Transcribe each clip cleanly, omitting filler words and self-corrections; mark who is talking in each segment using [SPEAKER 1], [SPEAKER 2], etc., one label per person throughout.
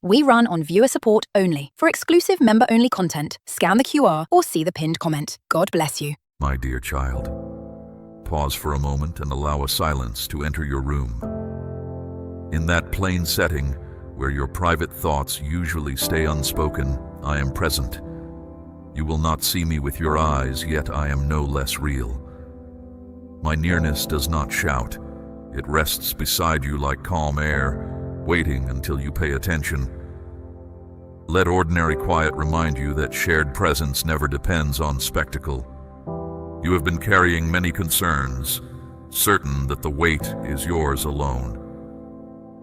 [SPEAKER 1] We run on viewer support only. For exclusive member-only content, scan the QR or see the pinned comment. God bless you.
[SPEAKER 2] My dear child, pause for a moment and allow a silence to enter your room. In that plain setting, where your private thoughts usually stay unspoken, I am present. You will not see me with your eyes, yet I am no less real. My nearness does not shout. It rests beside you like calm air, waiting until you pay attention. Let ordinary quiet remind you that shared presence never depends on spectacle. You have been carrying many concerns, certain that the weight is yours alone.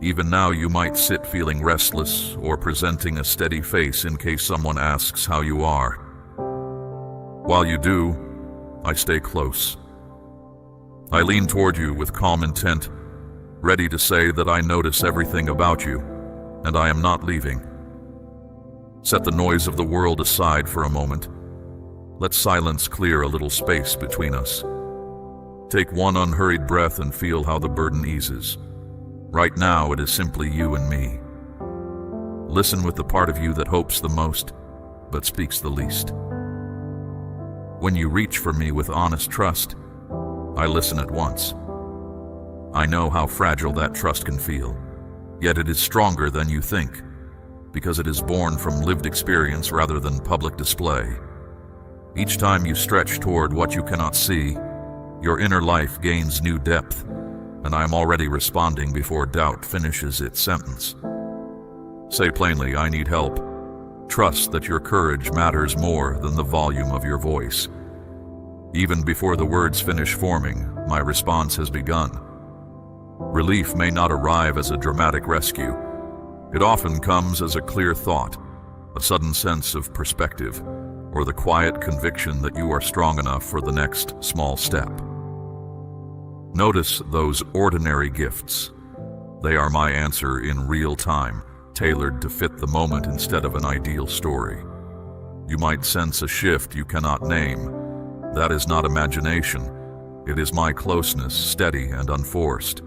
[SPEAKER 2] Even now you might sit feeling restless or presenting a steady face in case someone asks how you are. While you do, I stay close. I lean toward you with calm intent, ready to say that I notice everything about you, and I am not leaving. Set the noise of the world aside for a moment. Let silence clear a little space between us. Take one unhurried breath and feel how the burden eases. Right now, it is simply you and me. Listen with the part of you that hopes the most, but speaks the least. When you reach for me with honest trust, I listen at once. I know how fragile that trust can feel, yet it is stronger than you think, because it is born from lived experience rather than public display. Each time you stretch toward what you cannot see, your inner life gains new depth, and I am already responding before doubt finishes its sentence. Say plainly, I need help. Trust that your courage matters more than the volume of your voice. Even before the words finish forming, my response has begun. Relief may not arrive as a dramatic rescue. It often comes as a clear thought, a sudden sense of perspective, or the quiet conviction that you are strong enough for the next small step. Notice those ordinary gifts. They are my answer in real time, tailored to fit the moment instead of an ideal story. You might sense a shift you cannot name. That is not imagination. It is my closeness, steady and unforced.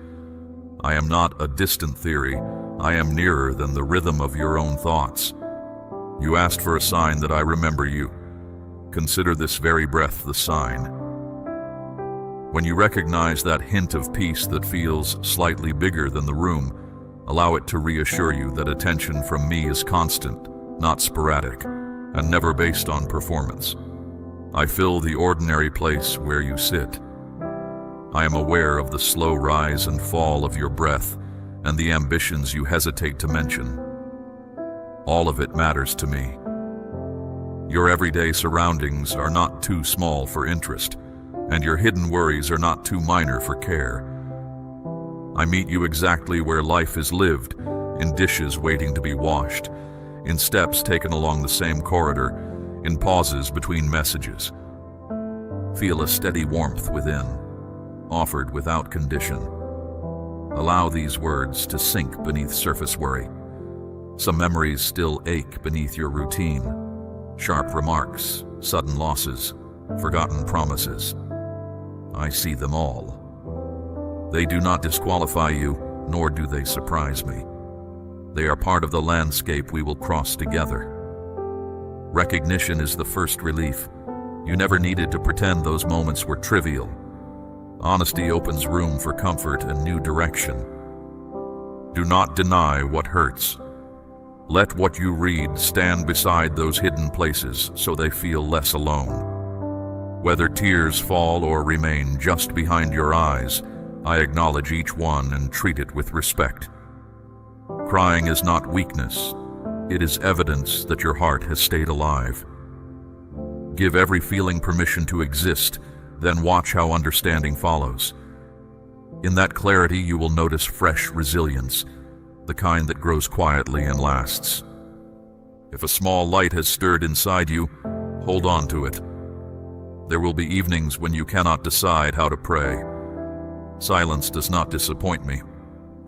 [SPEAKER 2] I am not a distant theory. I am nearer than the rhythm of your own thoughts. You asked for a sign that I remember you. Consider this very breath the sign. When you recognize that hint of peace that feels slightly bigger than the room, allow it to reassure you that attention from me is constant, not sporadic, and never based on performance. I fill the ordinary place where you sit. I am aware of the slow rise and fall of your breath and the ambitions you hesitate to mention. All of it matters to me. Your everyday surroundings are not too small for interest, and your hidden worries are not too minor for care. I meet you exactly where life is lived, in dishes waiting to be washed, in steps taken along the same corridor, in pauses between messages. Feel a steady warmth within, offered without condition. Allow these words to sink beneath surface worry. Some memories still ache beneath your routine. Sharp remarks, sudden losses, forgotten promises. I see them all. They do not disqualify you, nor do they surprise me. They are part of the landscape we will cross together. Recognition is the first relief. You never needed to pretend those moments were trivial. Honesty opens room for comfort and new direction. Do not deny what hurts. Let what you read stand beside those hidden places so they feel less alone. Whether tears fall or remain just behind your eyes, I acknowledge each one and treat it with respect. Crying is not weakness. It is evidence that your heart has stayed alive. Give every feeling permission to exist, then watch how understanding follows. In that clarity, you will notice fresh resilience, the kind that grows quietly and lasts. If a small light has stirred inside you, hold on to it. There will be evenings when you cannot decide how to pray. Silence does not disappoint me.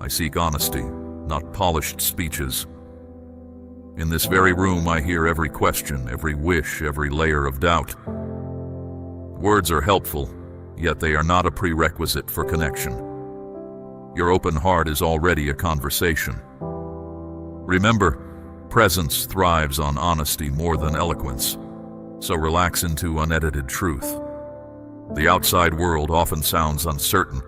[SPEAKER 2] I seek honesty, not polished speeches. In this very room, I hear every question, every wish, every layer of doubt. Words are helpful, yet they are not a prerequisite for connection. Your open heart is already a conversation. Remember, Presence thrives on honesty more than eloquence, so relax into unedited truth. The outside world often sounds uncertain,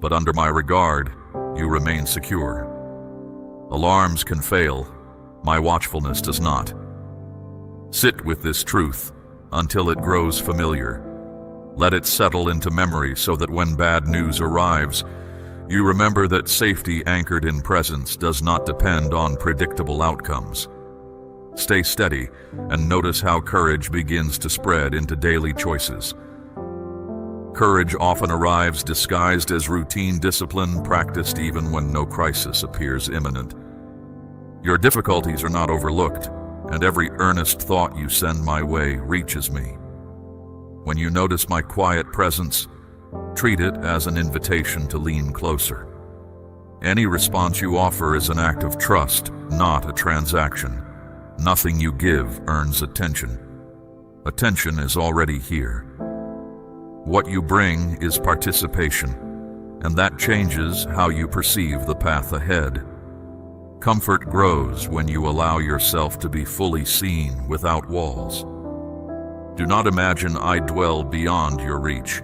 [SPEAKER 2] but under my regard, you remain secure. Alarms can fail, my watchfulness does not. Sit with this truth until it grows familiar. Let it settle into memory so that when bad news arrives, you remember that safety anchored in presence does not depend on predictable outcomes. Stay steady and notice how courage begins to spread into daily choices. Courage often arrives disguised as routine discipline practiced even when no crisis appears imminent. Your difficulties are not overlooked, and every earnest thought you send my way reaches me. When you notice my quiet presence, treat it as an invitation to lean closer. Any response you offer is an act of trust, not a transaction. Nothing you give earns attention. Attention is already here. What you bring is participation, and that changes how you perceive the path ahead. Comfort grows when you allow yourself to be fully seen without walls. Do not imagine I dwell beyond your reach.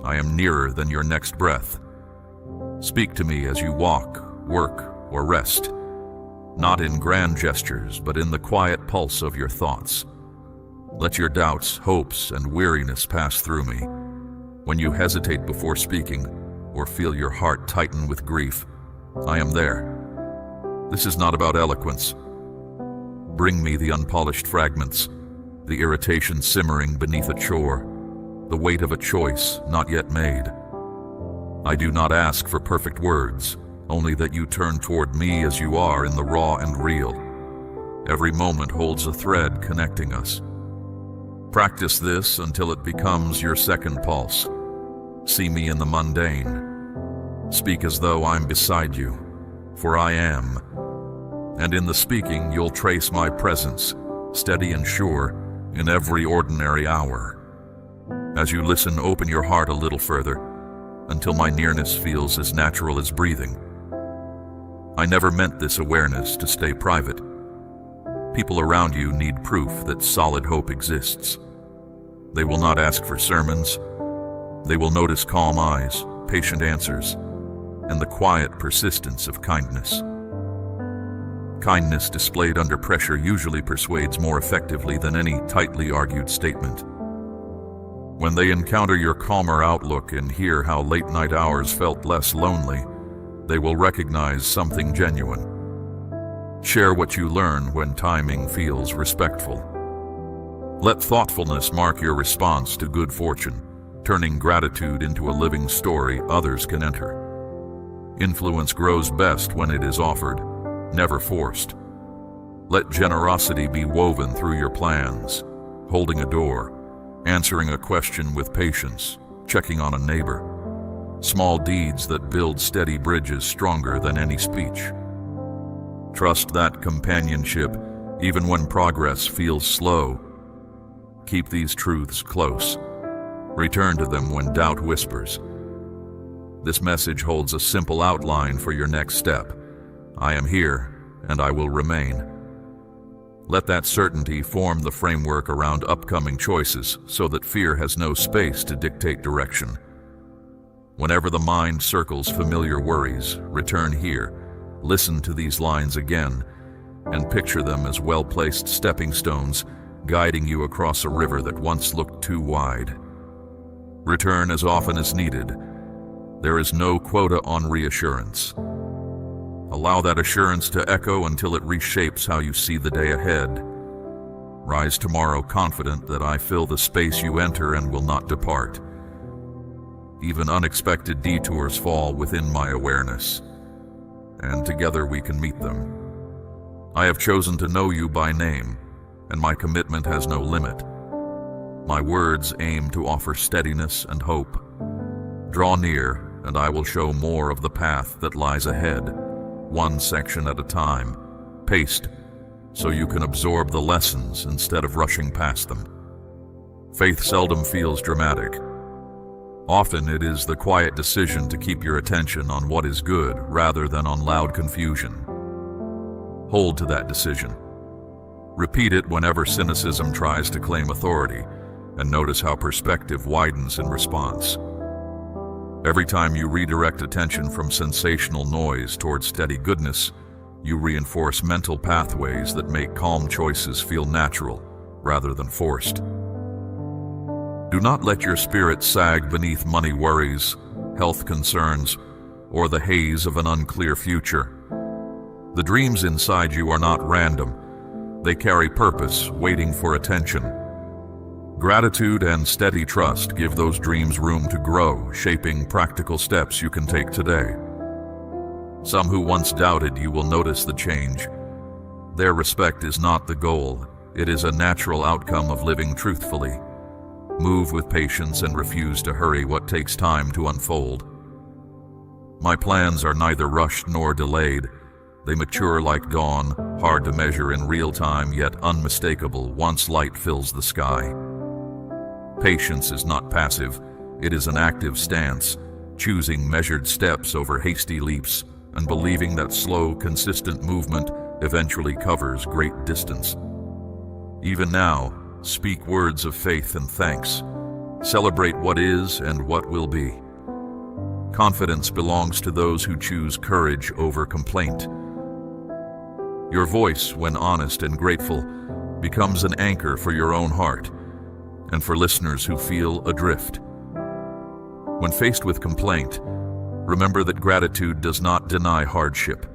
[SPEAKER 2] I am nearer than your next breath. Speak to me as you walk, work, or rest, not in grand gestures, but in the quiet pulse of your thoughts. Let your doubts, hopes, and weariness pass through me. When you hesitate before speaking, or feel your heart tighten with grief, I am there. This is not about eloquence. Bring me the unpolished fragments, the irritation simmering beneath a chore, the weight of a choice not yet made. I do not ask for perfect words, only that you turn toward me as you are in the raw and real. Every moment holds a thread connecting us. Practice this until it becomes your second pulse. See me in the mundane. Speak as though I'm beside you, for I am. And in the speaking, you'll trace my presence, steady and sure, in every ordinary hour. As you listen, open your heart a little further, until my nearness feels as natural as breathing. I never meant this awareness to stay private. People around you need proof that solid hope exists. They will not ask for sermons. They will notice calm eyes, patient answers, and the quiet persistence of kindness. Kindness displayed under pressure usually persuades more effectively than any tightly argued statement. When they encounter your calmer outlook and hear how late-night hours felt less lonely, they will recognize something genuine. Share what you learn when timing feels respectful. Let thoughtfulness mark your response to good fortune, turning gratitude into a living story others can enter. Influence grows best when it is offered, never forced. Let generosity be woven through your plans, holding a door, answering a question with patience, checking on a neighbor. Small deeds that build steady bridges stronger than any speech. Trust that companionship, even when progress feels slow. Keep these truths close. Return to them when doubt whispers. This message holds a simple outline for your next step. I am here, and I will remain. Let that certainty form the framework around upcoming choices so that fear has no space to dictate direction. Whenever the mind circles familiar worries, return here, listen to these lines again, and picture them as well-placed stepping stones guiding you across a river that once looked too wide. Return as often as needed. There is no quota on reassurance. Allow that assurance to echo until it reshapes how you see the day ahead. Rise tomorrow confident that I fill the space you enter and will not depart. Even unexpected detours fall within my awareness, and together we can meet them. I have chosen to know you by name, and my commitment has no limit. My words aim to offer steadiness and hope. Draw near, and I will show more of the path that lies ahead, one section at a time, paced, so you can absorb the lessons instead of rushing past them. Faith seldom feels dramatic. Often it is the quiet decision to keep your attention on what is good rather than on loud confusion. Hold to that decision. Repeat it whenever cynicism tries to claim authority, and notice how perspective widens in response. Every time you redirect attention from sensational noise toward steady goodness, you reinforce mental pathways that make calm choices feel natural rather than forced. Do not let your spirit sag beneath money worries, health concerns, or the haze of an unclear future. The dreams inside you are not random. They carry purpose, waiting for attention. Gratitude and steady trust give those dreams room to grow, shaping practical steps you can take today. Some who once doubted you will notice the change. Their respect is not the goal. It is a natural outcome of living truthfully. Move with patience and refuse to hurry what takes time to unfold. My plans are neither rushed nor delayed. They mature like dawn, hard to measure in real time, yet unmistakable once light fills the sky. Patience is not passive. It is an active stance, choosing measured steps over hasty leaps, and believing that slow, consistent movement eventually covers great distance. Even now, speak words of faith and thanks. Celebrate what is and what will be. Confidence belongs to those who choose courage over complaint. Your voice, when honest and grateful, becomes an anchor for your own heart and for listeners who feel adrift. When faced with complaint, remember that gratitude does not deny hardship.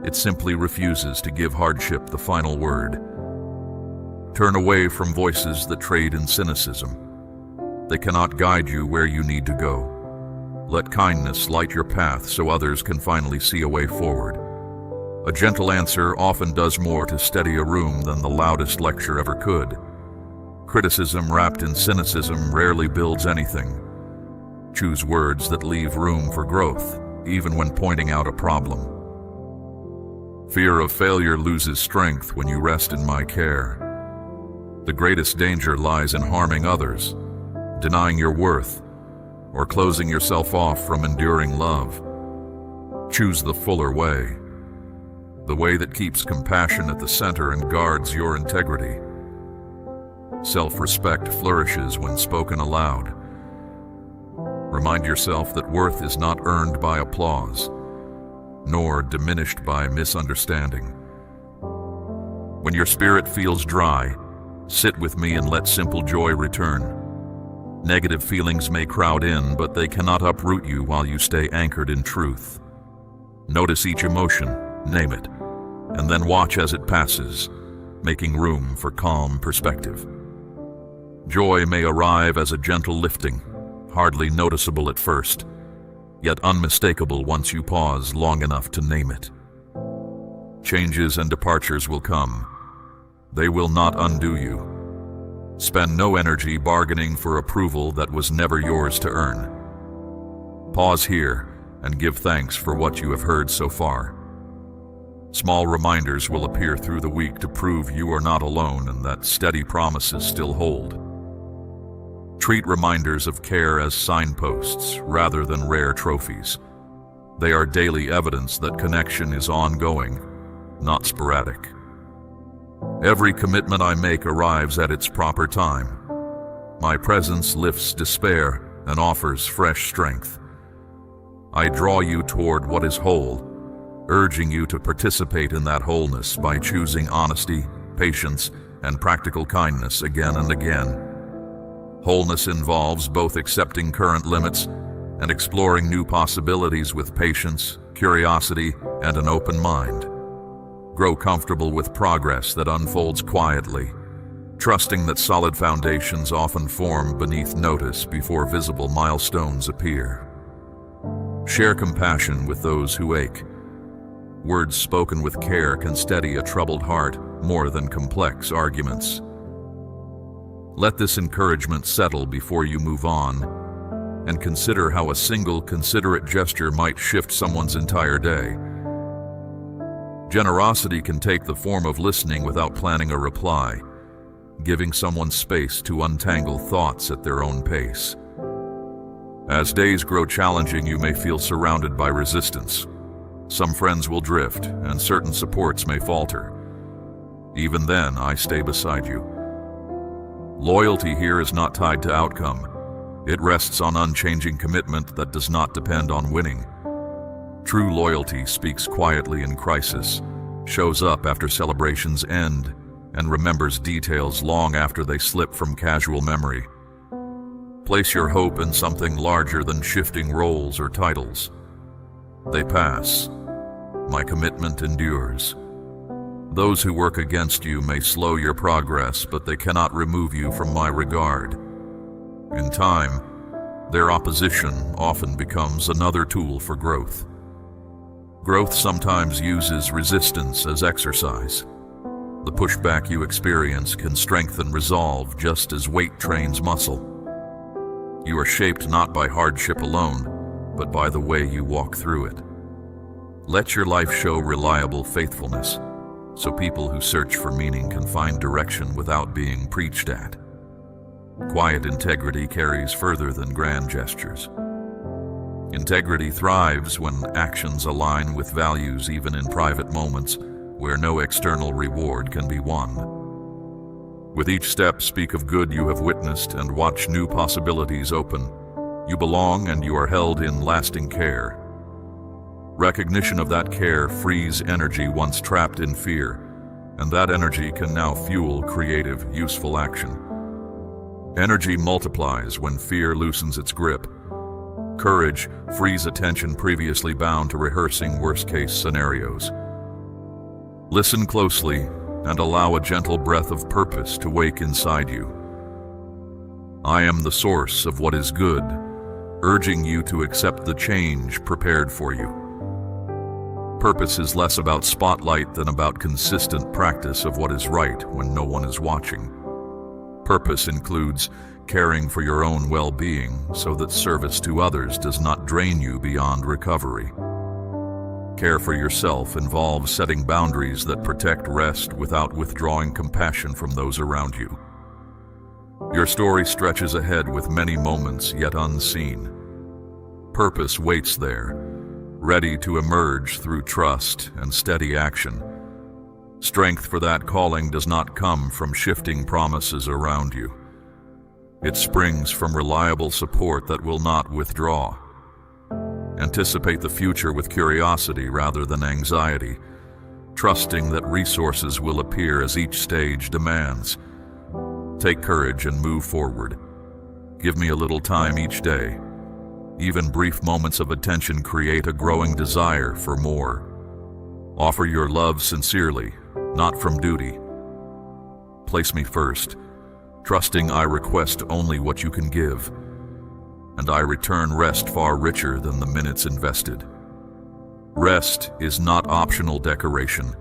[SPEAKER 2] It simply refuses to give hardship the final word. Turn away from voices that trade in cynicism. They cannot guide you where you need to go. Let kindness light your path so others can finally see a way forward. A gentle answer often does more to steady a room than the loudest lecture ever could. Criticism wrapped in cynicism rarely builds anything. Choose words that leave room for growth, even when pointing out a problem. Fear of failure loses strength when you rest in my care. The greatest danger lies in harming others, denying your worth, or closing yourself off from enduring love. Choose the fuller way, the way that keeps compassion at the center and guards your integrity. Self-respect flourishes when spoken aloud. Remind yourself that worth is not earned by applause, nor diminished by misunderstanding. When your spirit feels dry, sit with me and let simple joy return. Negative feelings may crowd in, but they cannot uproot you while you stay anchored in truth. Notice each emotion, name it, and then watch as it passes, making room for calm perspective. Joy may arrive as a gentle lifting, hardly noticeable at first, yet unmistakable once you pause long enough to name it. Changes and departures will come. They will not undo you. Spend no energy bargaining for approval that was never yours to earn. Pause here and give thanks for what you have heard so far. Small reminders will appear through the week to prove you are not alone and that steady promises still hold. Treat reminders of care as signposts rather than rare trophies. They are daily evidence that connection is ongoing, not sporadic. Every commitment I make arrives at its proper time. My presence lifts despair and offers fresh strength. I draw you toward what is whole, urging you to participate in that wholeness by choosing honesty, patience, and practical kindness again and again. Wholeness involves both accepting current limits and exploring new possibilities with patience, curiosity, and an open mind. Grow comfortable with progress that unfolds quietly, trusting that solid foundations often form beneath notice before visible milestones appear. Share compassion with those who ache. Words spoken with care can steady a troubled heart more than complex arguments. Let this encouragement settle before you move on, and consider how a single considerate gesture might shift someone's entire day. Generosity can take the form of listening without planning a reply, giving someone space to untangle thoughts at their own pace. As days grow challenging, you may feel surrounded by resistance. Some friends will drift, and certain supports may falter. Even then, I stay beside you. Loyalty here is not tied to outcome. It rests on unchanging commitment that does not depend on winning. True loyalty speaks quietly in crisis, shows up after celebrations end, and remembers details long after they slip from casual memory. Place your hope in something larger than shifting roles or titles. They pass. My commitment endures. Those who work against you may slow your progress, but they cannot remove you from my regard. In time, their opposition often becomes another tool for growth. Growth sometimes uses resistance as exercise. The pushback you experience can strengthen resolve just as weight trains muscle. You are shaped not by hardship alone, but by the way you walk through it. Let your life show reliable faithfulness, so people who search for meaning can find direction without being preached at. Quiet integrity carries further than grand gestures. Integrity thrives when actions align with values even in private moments where no external reward can be won. With each step, speak of good you have witnessed and watch new possibilities open. You belong and you are held in lasting care. Recognition of that care frees energy once trapped in fear, and that energy can now fuel creative, useful action. Energy multiplies when fear loosens its grip. Courage frees attention previously bound to rehearsing worst-case scenarios. Listen closely and allow a gentle breath of purpose to wake inside you. I am the source of what is good, urging you to accept the change prepared for you. Purpose is less about spotlight than about consistent practice of what is right when no one is watching. Purpose includes caring for your own well-being so that service to others does not drain you beyond recovery. Care for yourself involves setting boundaries that protect rest without withdrawing compassion from those around you. Your story stretches ahead with many moments yet unseen. Purpose waits there, ready to emerge through trust and steady action. Strength for that calling does not come from shifting promises around you. It springs from reliable support that will not withdraw. Anticipate the future with curiosity rather than anxiety, trusting that resources will appear as each stage demands. Take courage and move forward. Give me a little time each day. Even brief moments of attention create a growing desire for more. Offer your love sincerely, not from duty. Place me first, trusting I request only what you can give, and I return rest far richer than the minutes invested. Rest is not optional decoration.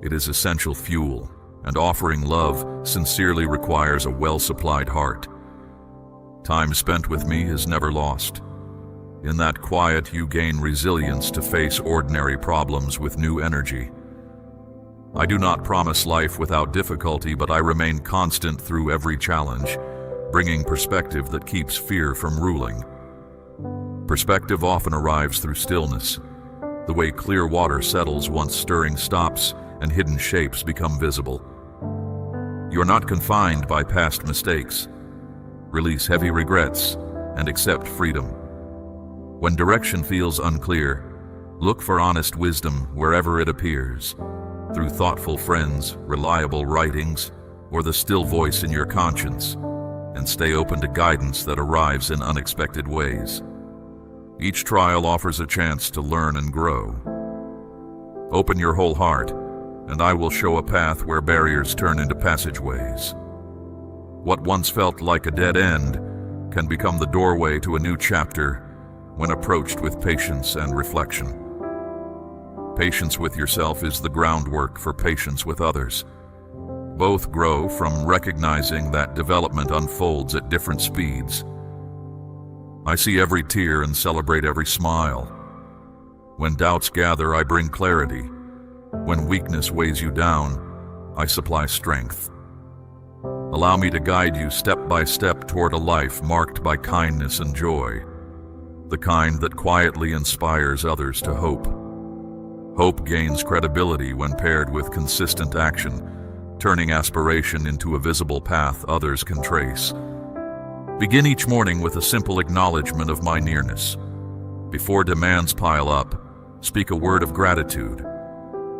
[SPEAKER 2] It is essential fuel, and offering love sincerely requires a well-supplied heart. Time spent with me is never lost. In that quiet, you gain resilience to face ordinary problems with new energy. I do not promise life without difficulty, but I remain constant through every challenge, bringing perspective that keeps fear from ruling. Perspective often arrives through stillness, the way clear water settles once stirring stops and hidden shapes become visible. You are not confined by past mistakes. Release heavy regrets and accept freedom. When direction feels unclear, look for honest wisdom wherever it appears, through thoughtful friends, reliable writings, or the still voice in your conscience, and stay open to guidance that arrives in unexpected ways. Each trial offers a chance to learn and grow. Open your whole heart, and I will show a path where barriers turn into passageways. What once felt like a dead end can become the doorway to a new chapter when approached with patience and reflection. Patience with yourself is the groundwork for patience with others. Both grow from recognizing that development unfolds at different speeds. I see every tear and celebrate every smile. When doubts gather, I bring clarity. When weakness weighs you down, I supply strength. Allow me to guide you step by step toward a life marked by kindness and joy, the kind that quietly inspires others to hope. Hope gains credibility when paired with consistent action, turning aspiration into a visible path others can trace. Begin each morning with a simple acknowledgement of my nearness. Before demands pile up, speak a word of gratitude.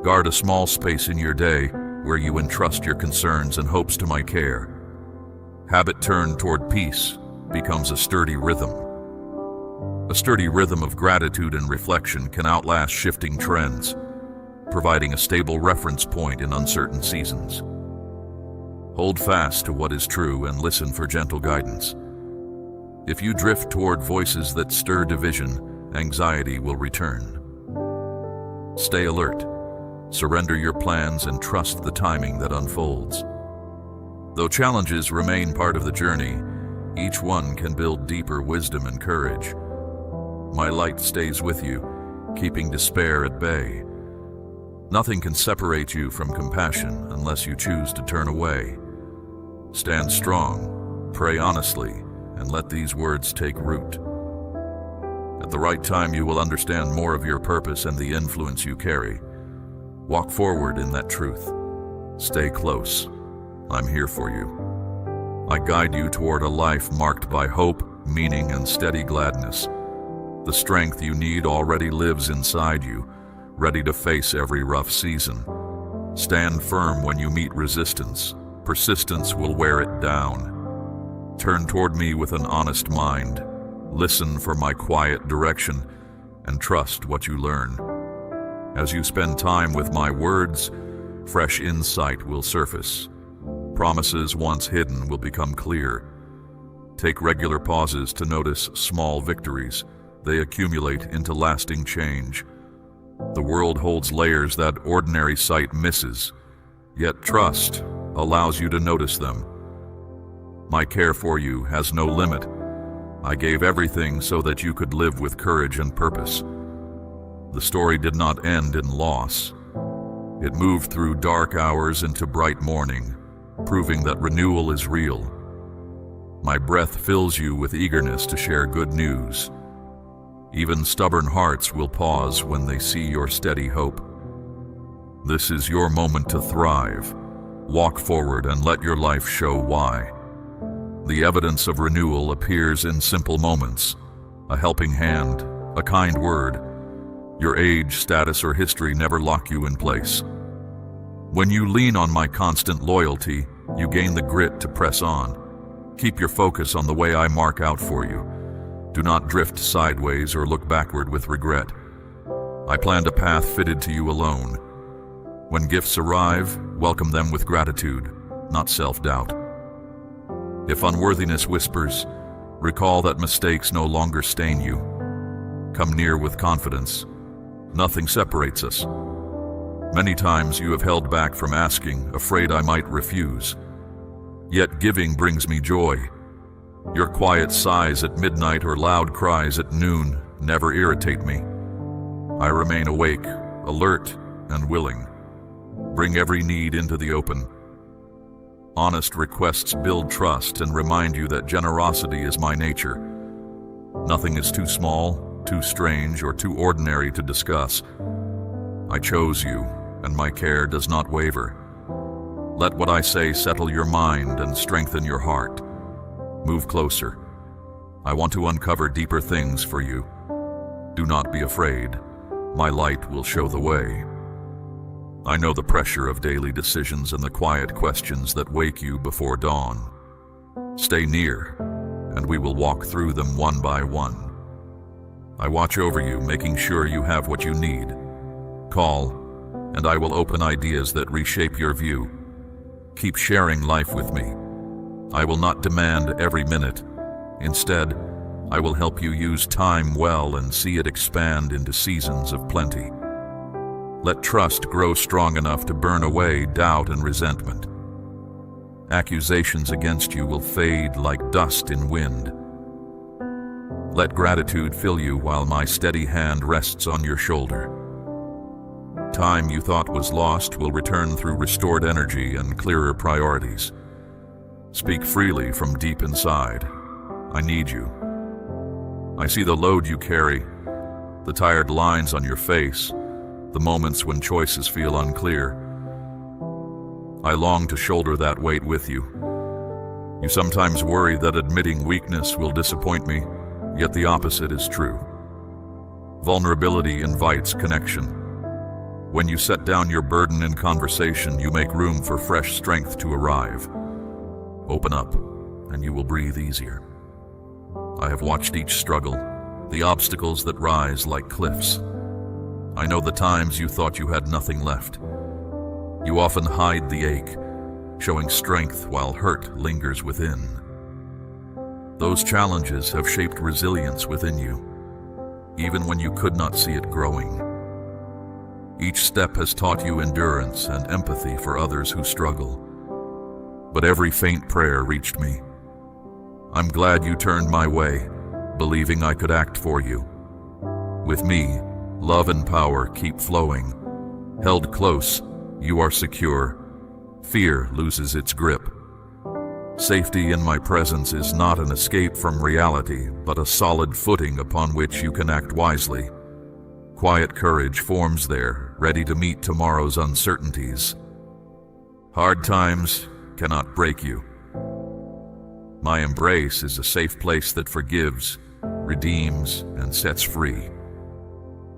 [SPEAKER 2] Guard a small space in your day where you entrust your concerns and hopes to my care. Habit turned toward peace becomes a sturdy rhythm. A sturdy rhythm of gratitude and reflection can outlast shifting trends, providing a stable reference point in uncertain seasons. Hold fast to what is true and listen for gentle guidance. If you drift toward voices that stir division, anxiety will return. Stay alert. Surrender your plans and trust the timing that unfolds. Though challenges remain part of the journey, each one can build deeper wisdom and courage. My light stays with you, keeping despair at bay. Nothing can separate you from compassion unless you choose to turn away. Stand strong, pray honestly, and let these words take root. At the right time, you will understand more of your purpose and the influence you carry. Walk forward in that truth. Stay close. I'm here for you. I guide you toward a life marked by hope, meaning, and steady gladness. The strength you need already lives inside you, ready to face every rough season. Stand firm when you meet resistance. Persistence will wear it down. Turn toward me with an honest mind. Listen for my quiet direction and trust what you learn. As you spend time with my words, fresh insight will surface. Promises once hidden will become clear. Take regular pauses to notice small victories. They accumulate into lasting change. The world holds layers that ordinary sight misses, yet trust allows you to notice them. My care for you has no limit. I gave everything so that you could live with courage and purpose. The story did not end in loss. It moved through dark hours into bright morning, proving that renewal is real. My breath fills you with eagerness to share good news. Even stubborn hearts will pause when they see your steady hope. This is your moment to thrive. Walk forward and let your life show why. The evidence of renewal appears in simple moments. A helping hand, a kind word. Your age, status, or history never lock you in place. When you lean on my constant loyalty, you gain the grit to press on. Keep your focus on the way I mark out for you. Do not drift sideways or look backward with regret. I planned a path fitted to you alone. When gifts arrive, welcome them with gratitude, not self-doubt. If unworthiness whispers, recall that mistakes no longer stain you. Come near with confidence. Nothing separates us. Many times you have held back from asking, afraid I might refuse. Yet giving brings me joy. Your quiet sighs at midnight or loud cries at noon never irritate me. I remain awake, alert, and willing. Bring every need into the open. Honest requests build trust and remind you that generosity is my nature. Nothing is too small, too strange, or too ordinary to discuss. I chose you, and my care does not waver. Let what I say settle your mind and strengthen your heart. Move closer. I want to uncover deeper things for you. Do not be afraid. My light will show the way. I know the pressure of daily decisions and the quiet questions that wake you before dawn. Stay near, and we will walk through them one by one. I watch over you, making sure you have what you need. Call, and I will open ideas that reshape your view. Keep sharing life with me. I will not demand every minute. Instead, I will help you use time well and see it expand into seasons of plenty. Let trust grow strong enough to burn away doubt and resentment. Accusations against you will fade like dust in wind. Let gratitude fill you while my steady hand rests on your shoulder. Time you thought was lost will return through restored energy and clearer priorities. Speak freely from deep inside. I need you. I see the load you carry, the tired lines on your face, the moments when choices feel unclear. I long to shoulder that weight with you. You sometimes worry that admitting weakness will disappoint me, yet the opposite is true. Vulnerability invites connection. When you set down your burden in conversation, you make room for fresh strength to arrive. Open up, and you will breathe easier. I have watched each struggle, the obstacles that rise like cliffs. I know the times you thought you had nothing left. You often hide the ache, showing strength while hurt lingers within. Those challenges have shaped resilience within you, even when you could not see it growing. Each step has taught you endurance and empathy for others who struggle. But every faint prayer reached me. I'm glad you turned my way, believing I could act for you. With me, love and power keep flowing. Held close, you are secure. Fear loses its grip. Safety in my presence is not an escape from reality, but a solid footing upon which you can act wisely. Quiet courage forms there, ready to meet tomorrow's uncertainties. Hard times cannot break you. My embrace is a safe place that forgives, redeems, and sets free.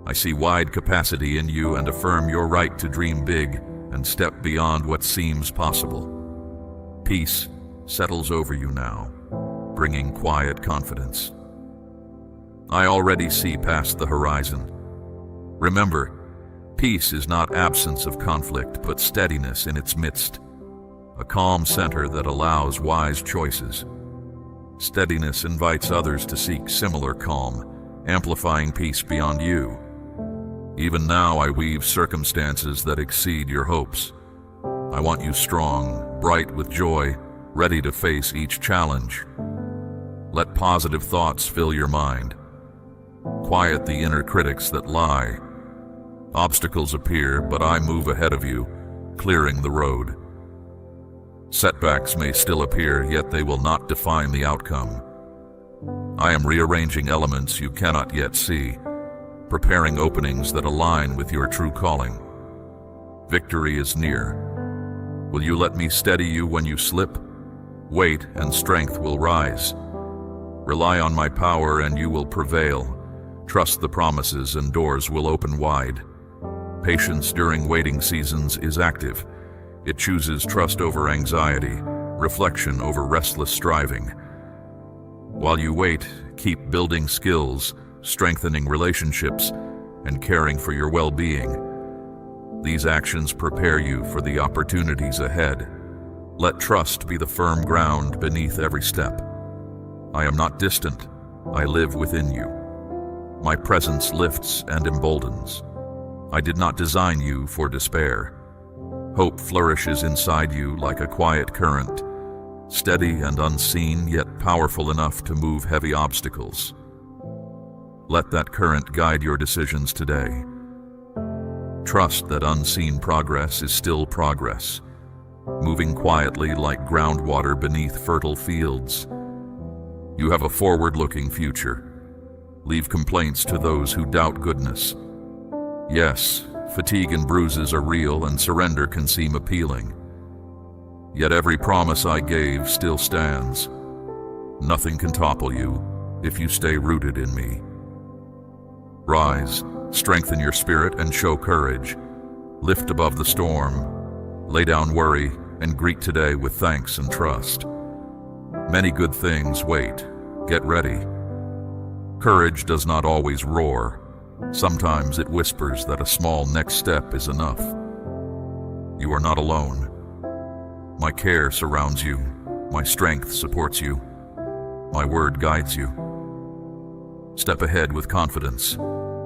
[SPEAKER 2] I see wide capacity in you and affirm your right to dream big and step beyond what seems possible. Peace settles over you now, bringing quiet confidence. I already see past the horizon. Remember, peace is not absence of conflict, but steadiness in its midst. A calm center that allows wise choices. Steadiness invites others to seek similar calm, amplifying peace beyond you. Even now I weave circumstances that exceed your hopes. I want you strong, bright with joy, ready to face each challenge. Let positive thoughts fill your mind. Quiet the inner critics that lie. Obstacles appear, but I move ahead of you, clearing the road. Setbacks may still appear, yet they will not define the outcome. I am rearranging elements you cannot yet see, preparing openings that align with your true calling. Victory is near. Will you let me steady you when you slip? Weight and strength will rise. Rely on my power and you will prevail. Trust the promises and doors will open wide. Patience during waiting seasons is active. It chooses trust over anxiety, reflection over restless striving. While you wait, keep building skills, strengthening relationships, and caring for your well-being. These actions prepare you for the opportunities ahead. Let trust be the firm ground beneath every step. I am not distant. I live within you. My presence lifts and emboldens. I did not design you for despair. Hope flourishes inside you like a quiet current, steady and unseen, yet powerful enough to move heavy obstacles. Let that current guide your decisions today. Trust that unseen progress is still progress, moving quietly like groundwater beneath fertile fields. You have a forward-looking future. Leave complaints to those who doubt goodness. Yes, fatigue and bruises are real and surrender can seem appealing. Yet every promise I gave still stands. Nothing can topple you if you stay rooted in me. Rise, strengthen your spirit and show courage. Lift above the storm, lay down worry, and greet today with thanks and trust. Many good things wait. Get ready. Courage does not always roar. Sometimes it whispers that a small next step is enough. You are not alone. My care surrounds you. My strength supports you. My word guides you. Step ahead with confidence.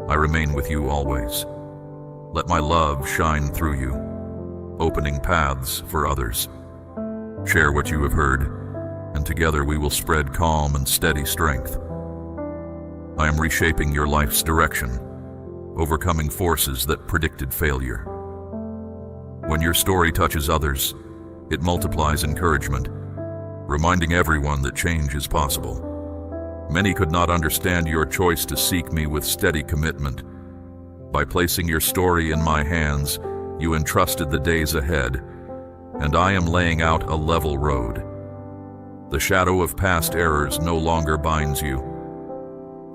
[SPEAKER 2] I remain with you always. Let my love shine through you, opening paths for others. Share what you have heard, and together we will spread calm and steady strength. I am reshaping your life's direction, overcoming forces that predicted failure. When your story touches others, it multiplies encouragement, reminding everyone that change is possible. Many could not understand your choice to seek me with steady commitment, By placing your story in my hands, you entrusted the days ahead, and I am laying out a level road. The shadow of past errors no longer binds you.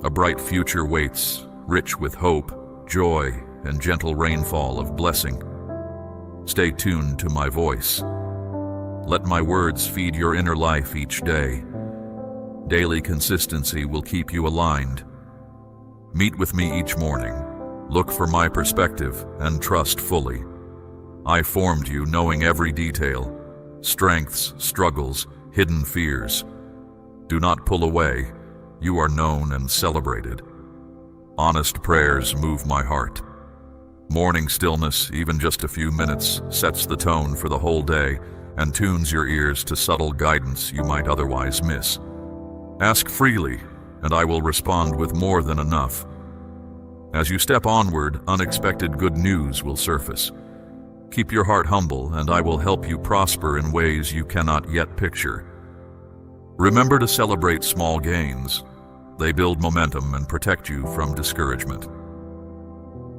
[SPEAKER 2] A bright future waits, rich with hope, joy, and gentle rainfall of blessing. Stay tuned to my voice. Let my words feed your inner life each day. Daily consistency will keep you aligned. Meet with me each morning. Look for my perspective and trust fully. I formed you knowing every detail, strengths, struggles, hidden fears. Do not pull away. You are known and celebrated. Honest prayers move my heart. Morning stillness, even just a few minutes, sets the tone for the whole day and tunes your ears to subtle guidance you might otherwise miss. Ask freely, and I will respond with more than enough. As you step onward, unexpected good news will surface. Keep your heart humble, and I will help you prosper in ways you cannot yet picture. Remember to celebrate small gains. They build momentum and protect you from discouragement.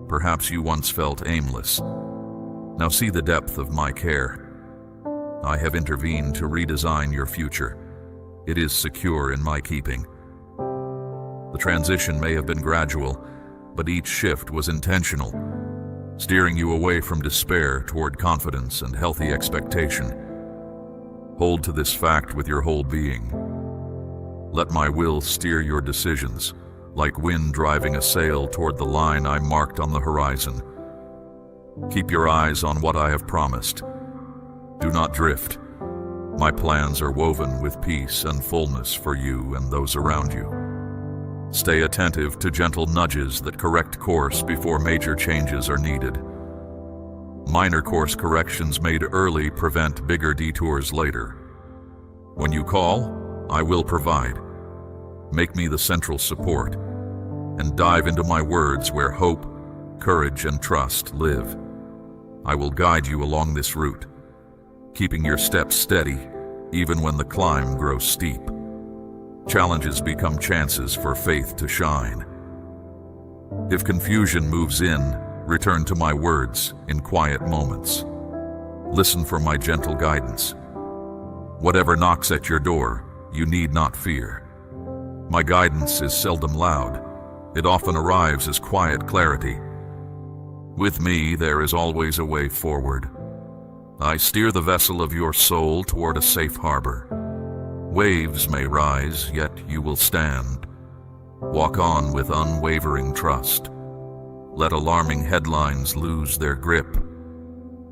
[SPEAKER 2] Perhaps you once felt aimless. Now see the depth of my care. I have intervened to redesign your future. It is secure in my keeping. The transition may have been gradual, but each shift was intentional, steering you away from despair toward confidence and healthy expectation. Hold to this fact with your whole being. Let my will steer your decisions, like wind driving a sail toward the line I marked on the horizon. Keep your eyes on what I have promised. Do not drift. My plans are woven with peace and fullness for you and those around you. Stay attentive to gentle nudges that correct course before major changes are needed. Minor course corrections made early prevent bigger detours later. When you call, I will provide. Make me the central support, and dive into my words where hope, courage, and trust live. I will guide you along this route, keeping your steps steady even when the climb grows steep. Challenges become chances for faith to shine. If confusion moves in, return to my words in quiet moments. Listen for my gentle guidance. Whatever knocks at your door, you need not fear. My guidance is seldom loud. It often arrives as quiet clarity. With me, there is always a way forward. I steer the vessel of your soul toward a safe harbor. Waves may rise, yet you will stand. Walk on with unwavering trust. Let alarming headlines lose their grip.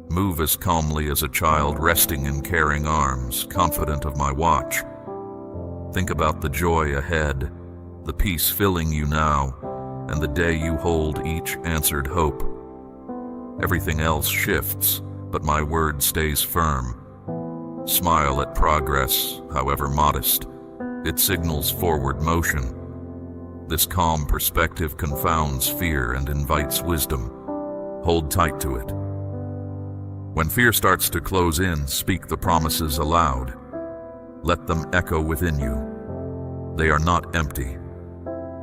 [SPEAKER 2] Move as calmly as a child resting in caring arms, confident of my watch. Think about the joy ahead, the peace filling you now, and the day you hold each answered hope. Everything else shifts, but my word stays firm. Smile at progress, however modest. It signals forward motion. This calm perspective confounds fear and invites wisdom. Hold tight to it. When fear starts to close in, speak the promises aloud. Let them echo within you. They are not empty.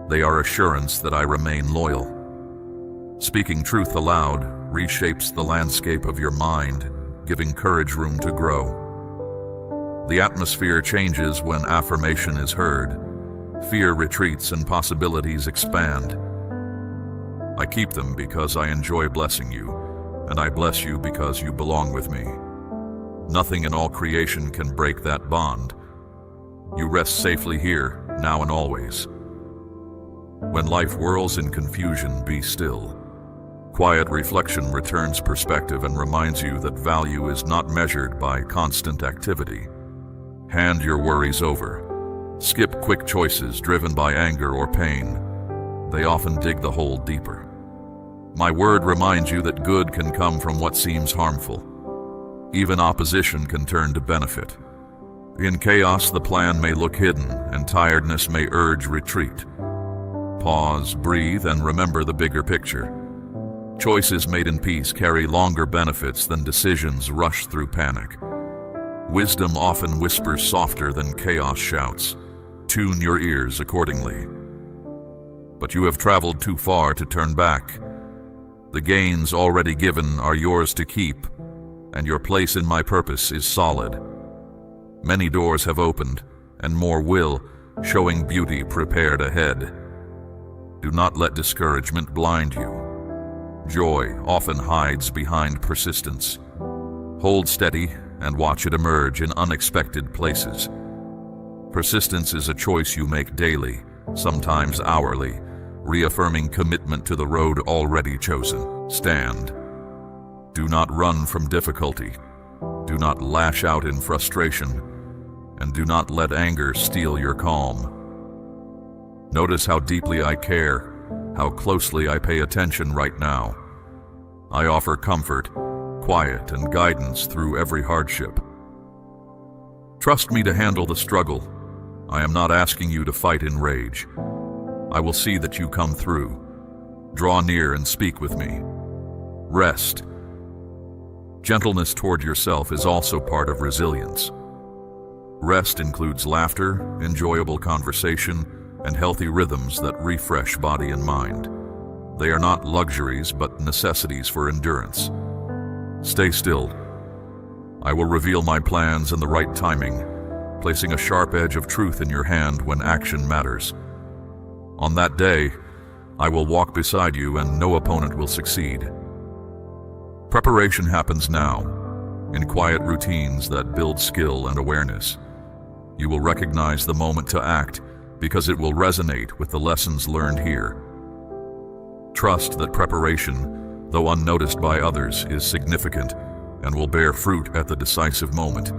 [SPEAKER 2] They are assurance that I remain loyal. Speaking truth aloud reshapes the landscape of your mind, giving courage room to grow. The atmosphere changes when affirmation is heard. Fear retreats and possibilities expand. I keep them because I enjoy blessing you, and I bless you because you belong with me. Nothing in all creation can break that bond. You rest safely here, now and always. When life whirls in confusion, be still. Quiet reflection returns perspective and reminds you that value is not measured by constant activity. Hand your worries over. Skip quick choices driven by anger or pain. They often dig the hole deeper. My word reminds you that good can come from what seems harmful. Even opposition can turn to benefit. In chaos, the plan may look hidden, and tiredness may urge retreat. Pause, breathe, and remember the bigger picture. Choices made in peace carry longer benefits than decisions rushed through panic. Wisdom often whispers softer than chaos shouts. Tune your ears accordingly. But you have traveled too far to turn back. The gains already given are yours to keep, and your place in my purpose is solid. Many doors have opened, and more will, showing beauty prepared ahead. Do not let discouragement blind you. Joy often hides behind persistence. Hold steady and watch it emerge in unexpected places. Persistence is a choice you make daily, sometimes hourly, reaffirming commitment to the road already chosen. Stand. Do not run from difficulty. Do not lash out in frustration, and do not let anger steal your calm. Notice how deeply I care, how closely I pay attention right now. I offer comfort, quiet, and guidance through every hardship. Trust me to handle the struggle. I am not asking you to fight in rage. I will see that you come through. Draw near and speak with me. Rest. Gentleness toward yourself is also part of resilience. Rest includes laughter, enjoyable conversation, and healthy rhythms that refresh body and mind. They are not luxuries, but necessities for endurance. Stay still. I will reveal my plans in the right timing, placing a sharp edge of truth in your hand when action matters. On that day, I will walk beside you and no opponent will succeed. Preparation happens now, in quiet routines that build skill and awareness. You will recognize the moment to act because it will resonate with the lessons learned here. Trust that preparation, though unnoticed by others, is significant and will bear fruit at the decisive moment.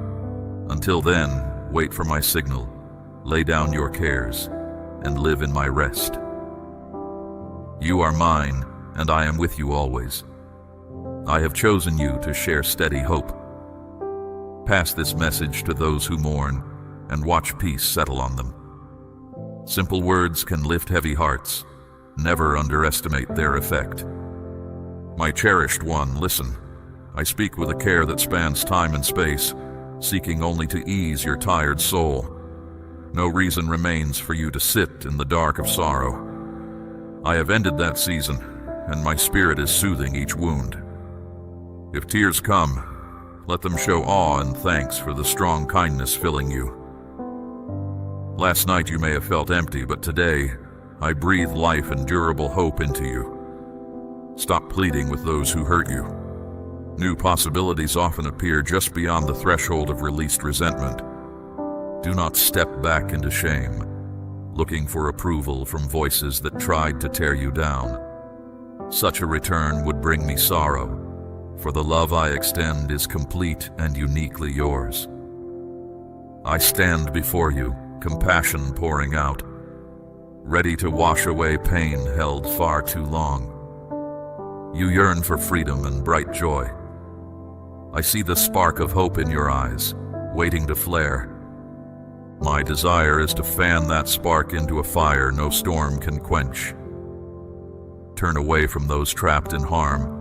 [SPEAKER 2] Until then, wait for my signal, lay down your cares, and live in my rest. You are mine, and I am with you always. I have chosen you to share steady hope. Pass this message to those who mourn, and watch peace settle on them. Simple words can lift heavy hearts. Never underestimate their effect. My cherished one, listen. I speak with a care that spans time and space, seeking only to ease your tired soul. No reason remains for you to sit in the dark of sorrow. I have ended that season, and my spirit is soothing each wound. If tears come, let them show awe and thanks for the strong kindness filling you. Last night you may have felt empty, but today I breathe life and durable hope into you. Stop pleading with those who hurt you. New possibilities often appear just beyond the threshold of released resentment. Do not step back into shame, looking for approval from voices that tried to tear you down. Such a return would bring me sorrow, for the love I extend is complete and uniquely yours. I stand before you, compassion pouring out, ready to wash away pain held far too long. You yearn for freedom and bright joy. I see the spark of hope in your eyes, waiting to flare. My desire is to fan that spark into a fire no storm can quench. Turn away from those trapped in harm,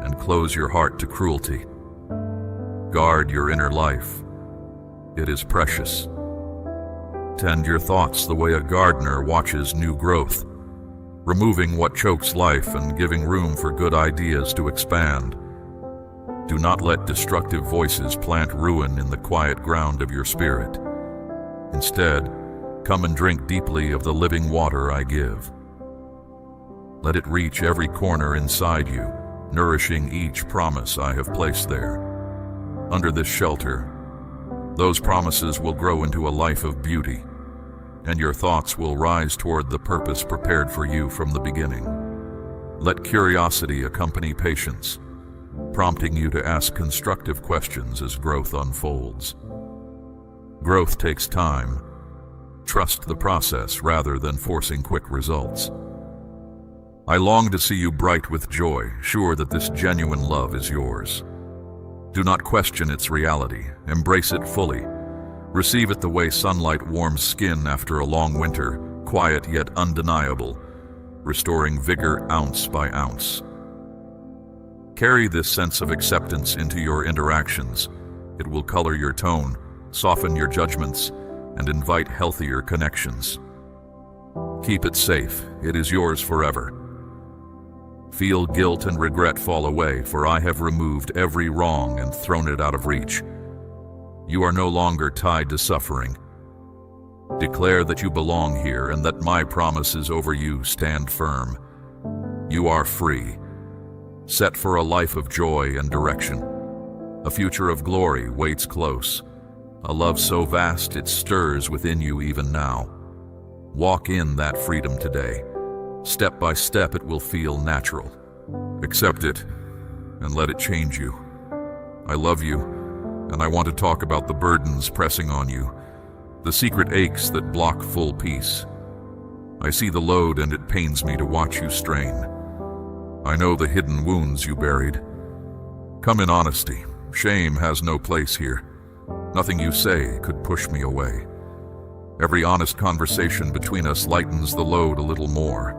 [SPEAKER 2] and close your heart to cruelty. Guard your inner life. It is precious. Tend your thoughts the way a gardener watches new growth, removing what chokes life and giving room for good ideas to expand. Do not let destructive voices plant ruin in the quiet ground of your spirit. Instead, come and drink deeply of the living water I give. Let it reach every corner inside you, nourishing each promise I have placed there. Under this shelter, those promises will grow into a life of beauty, and your thoughts will rise toward the purpose prepared for you from the beginning. Let curiosity accompany patience, prompting you to ask constructive questions as growth unfolds. Growth takes time. Trust the process rather than forcing quick results. I long to see you bright with joy, sure that this genuine love is yours. Do not question its reality. Embrace it fully. Receive it the way sunlight warms skin after a long winter, quiet yet undeniable, restoring vigor ounce by ounce. Carry this sense of acceptance into your interactions. It will color your tone, soften your judgments, and invite healthier connections. Keep it safe. It is yours forever. Feel guilt and regret fall away, for I have removed every wrong and thrown it out of reach. You are no longer tied to suffering. Declare that you belong here and that my promises over you stand firm. You are free, set for a life of joy and direction. A future of glory waits close, a love so vast it stirs within you even now. Walk in that freedom today. Step by step it will feel natural. Accept it and let it change you. I love you, and I want to talk about the burdens pressing on you, the secret aches that block full peace. I see the load and it pains me to watch you strain. I know the hidden wounds you buried. Come in honesty. Shame has no place here. Nothing you say could push me away. Every honest conversation between us lightens the load a little more.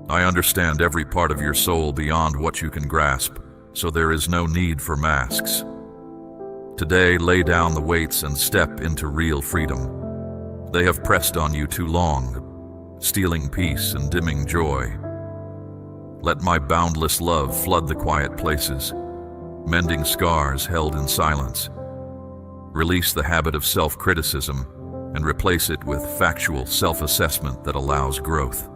[SPEAKER 2] I understand every part of your soul beyond what you can grasp, so there is no need for masks. Today, lay down the weights and step into real freedom. They have pressed on you too long, stealing peace and dimming joy. Let my boundless love flood the quiet places, mending scars held in silence. Release the habit of self-criticism and replace it with factual self-assessment that allows growth.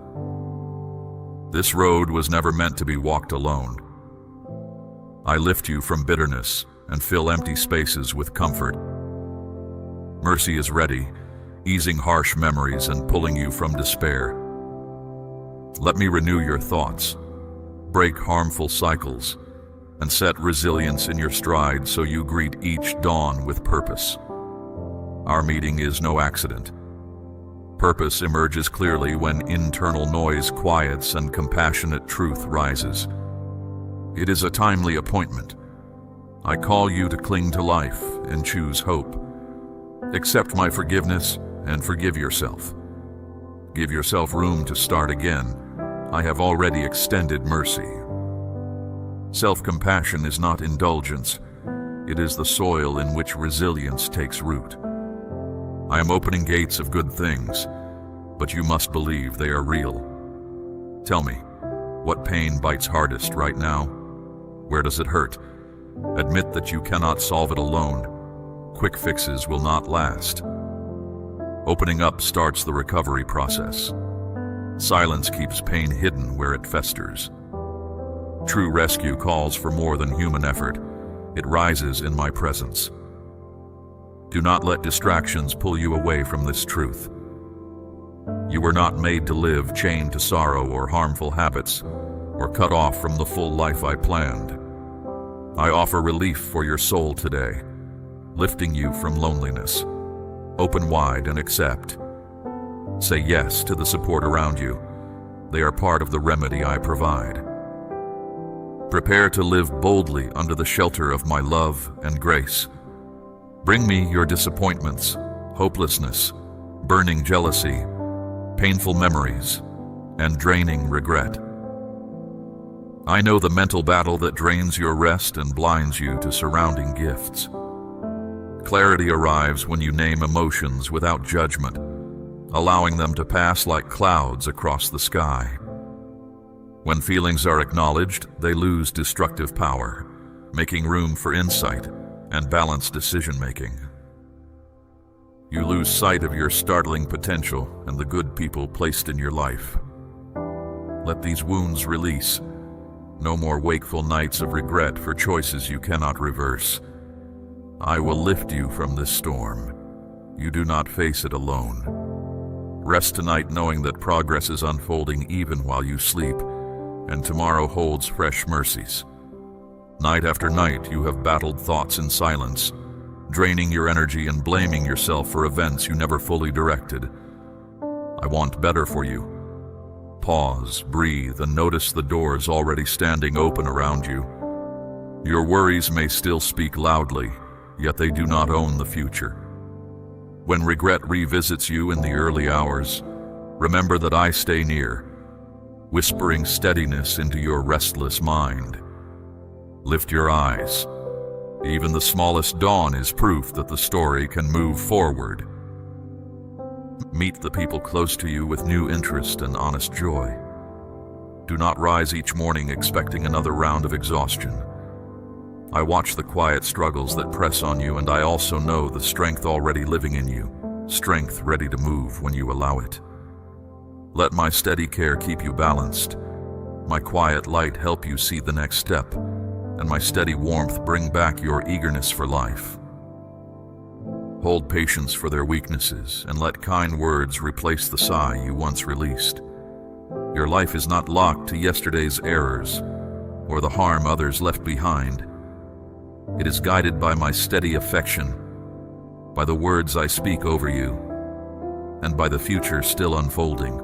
[SPEAKER 2] This road was never meant to be walked alone. I lift you from bitterness and fill empty spaces with comfort. Mercy is ready, easing harsh memories and pulling you from despair. Let me renew your thoughts, break harmful cycles, and set resilience in your stride so you greet each dawn with purpose. Our meeting is no accident. Purpose emerges clearly when internal noise quiets and compassionate truth rises. It is a timely appointment. I call you to cling to life and choose hope. Accept my forgiveness and forgive yourself. Give yourself room to start again. I have already extended mercy. Self-compassion is not indulgence. It is the soil in which resilience takes root. I am opening gates of good things, but you must believe they are real. Tell me, what pain bites hardest right now? Where does it hurt? Admit that you cannot solve it alone. Quick fixes will not last. Opening up starts the recovery process. Silence keeps pain hidden where it festers. True rescue calls for more than human effort. It rises in my presence. Do not let distractions pull you away from this truth. You were not made to live chained to sorrow or harmful habits, or cut off from the full life I planned. I offer relief for your soul today, lifting you from loneliness. Open wide and accept. Say yes to the support around you. They are part of the remedy I provide. Prepare to live boldly under the shelter of my love and grace. Bring me your disappointments, hopelessness, burning jealousy, painful memories, and draining regret. I know the mental battle that drains your rest and blinds you to surrounding gifts. Clarity arrives when you name emotions without judgment, allowing them to pass like clouds across the sky. When feelings are acknowledged, they lose destructive power, making room for insight and balanced decision-making. You lose sight of your startling potential and the good people placed in your life. Let these wounds release. No more wakeful nights of regret for choices you cannot reverse. I will lift you from this storm. You do not face it alone. Rest tonight knowing that progress is unfolding even while you sleep, and tomorrow holds fresh mercies. Night after night, you have battled thoughts in silence, draining your energy and blaming yourself for events you never fully directed. I want better for you. Pause, breathe, and notice the doors already standing open around you. Your worries may still speak loudly, yet they do not own the future. When regret revisits you in the early hours, remember that I stay near, whispering steadiness into your restless mind. Lift your eyes. Even the smallest dawn is proof that the story can move forward. Meet the people close to you with new interest and honest joy. Do not rise each morning expecting another round of exhaustion. I watch the quiet struggles that press on you, and I also know the strength already living in you, strength ready to move when you allow it. Let my steady care keep you balanced, my quiet light help you see the next step, and my steady warmth bring back your eagerness for life. Hold patience for their weaknesses, and let kind words replace the sigh you once released. Your life is not locked to yesterday's errors or the harm others left behind. It is guided by my steady affection, by the words I speak over you, and by the future still unfolding.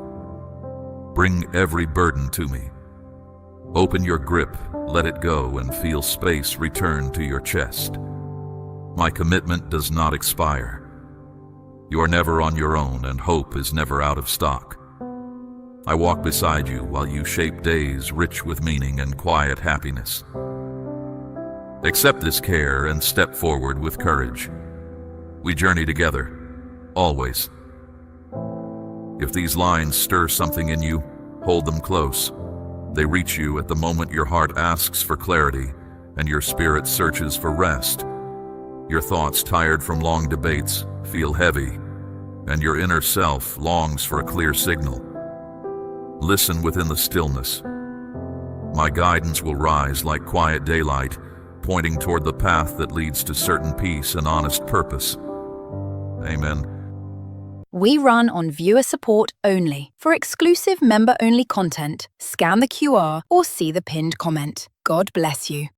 [SPEAKER 2] Bring every burden to me. Open your grip, let it go, and feel space return to your chest. My commitment does not expire. You are never on your own, and hope is never out of stock. I walk beside you while you shape days rich with meaning and quiet happiness. Accept this care and step forward with courage. We journey together, always. If these lines stir something in you, hold them close. They reach you at the moment your heart asks for clarity and your spirit searches for rest. Your thoughts, tired from long debates, feel heavy, and your inner self longs for a clear signal. Listen within the stillness. My guidance will rise like quiet daylight, pointing toward the path that leads to certain peace and honest purpose. Amen.
[SPEAKER 1] We run on viewer support only. For exclusive member-only content, scan the QR or see the pinned comment. God bless you.